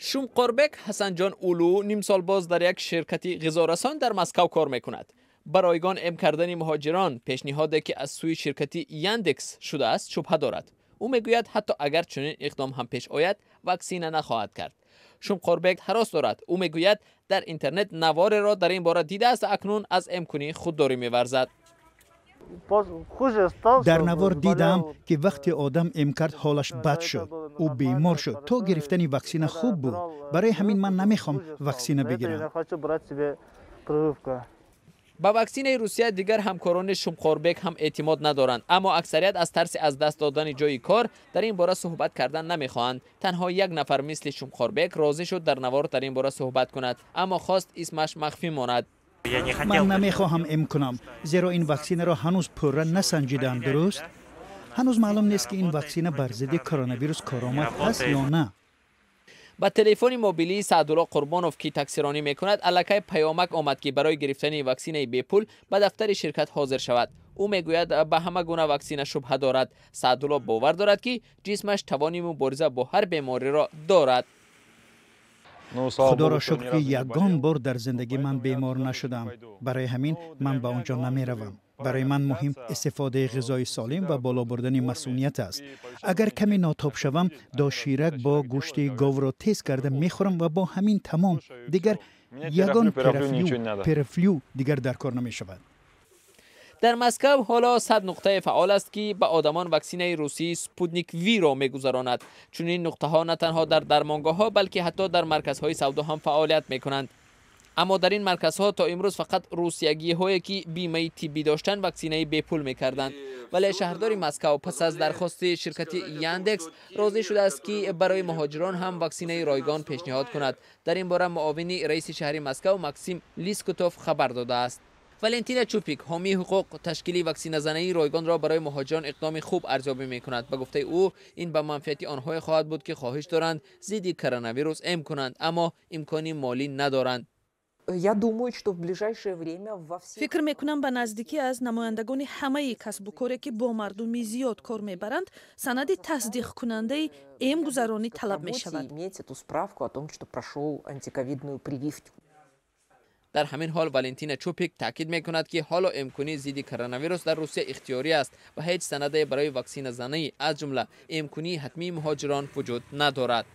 شومقوربک حسنجان اولو نیم سال باز در یک شرکتی غذارسان در مسکو کار میکند. برای ام کردن مهاجران پیشنهادی که از سوی شرکتی یاندکس شده است شبهه دارد. او میگوید حتی اگر چنین اقدام هم پیش آید واکسینه نخواهد کرد. شومقوربک هراس دارد. او میگوید در اینترنت نوار را در این باره دیده است، اکنون از امکنی خودداری می‌ورزد. در نوار دیدم که وقتی آدم ام کرد حالش بد شد، او بیمار شد تا گرفتن واکسینه خوب بود. برای همین من نمیخوام واکسینه بگیرم. با واکسینه روسیه دیگر همکاران شومقوربک هم اعتماد ندارند، اما اکثریت از ترس از دست دادن جای کار در این باره صحبت کردن نمیخواهند. تنها یک نفر مثل شومقوربک راضی شد در نوار در این باره صحبت کند، اما خواست اسمش مخفی ماند. من نمیخواهم ام کنم، زیرا این واکسینه را هنوز پوره نسنجیدند. درست؟ هنوز معلوم نیست که این واکسینه بر ضد کرونا ویروس کارآمد است یا نه. با تلفن موبیلی سعدالله قربانوف که تاکسیرانی میکند الکی پیامک آمد که برای گرفتن واکسینه بی پول به دفتر شرکت حاضر شود. او میگوید به همه گونه واکسینه شبهه دارد. سعدالله باور دارد که جسمش توانی مبارزه با هر بیماری را دارد. خدا را شکر که یگان بار در زندگی من بیمار نشدم. برای همین من به آنجا نمیروم. برای من مهم استفاده غذای سالم و بالا بردن مسئولیت است. اگر کمی ناتاب شوم، شیرک با گوشت گاو را تیز کرده میخورم و با همین تمام. دیگر یگان پرفلیو دیگر در کار نمی شود. در مسکو حالا 100 نقطه فعال است که به آدمان واکسینه روسی سپوتنیک وی را میگذرانند. چون این نقطه ها نه تنها در درمانگاه ها بلکه حتی در مرکزهای سودا هم فعالیت میکنند. اما در این مرکزها تا امروز فقط روسیگی هایی که بیمه طبی داشتن واکسینه بی پول میکردند. ولی شهردار مسکو پس از درخواست شرکت یاندکس راضی شده است که برای مهاجران هم واکسینه رایگان پیشنهاد کند. در این باره معاون رئیس شهر مسکو ماکسیم لیسکوتوف خبر داده است. والنتینا چوپیک حامی حقوق تشکیلی واکسینه زنی رایگان را برای مهاجران اقدام خوب ارزیابی می‌کند. به گفته او این به منفعت آنها خواهد بود که خواهش دارند ضد کرونا ویروس ام کنند اما امکانی مالی ندارند. فکر میکنم به نزدیکی از نمایندگان همه کسب و کاری که با مردمی زیاد کار میبرند سند تصدیق کننده ام گذرانی طلب می شود. در همین حال والنتینا چوپیک تاکید میکند که حالا امکانی ضد کرونا ویروس در روسیه اختیاری است و هیچ سند برای واکسینه زنی از جمله امکانی حتمی مهاجران وجود ندارد.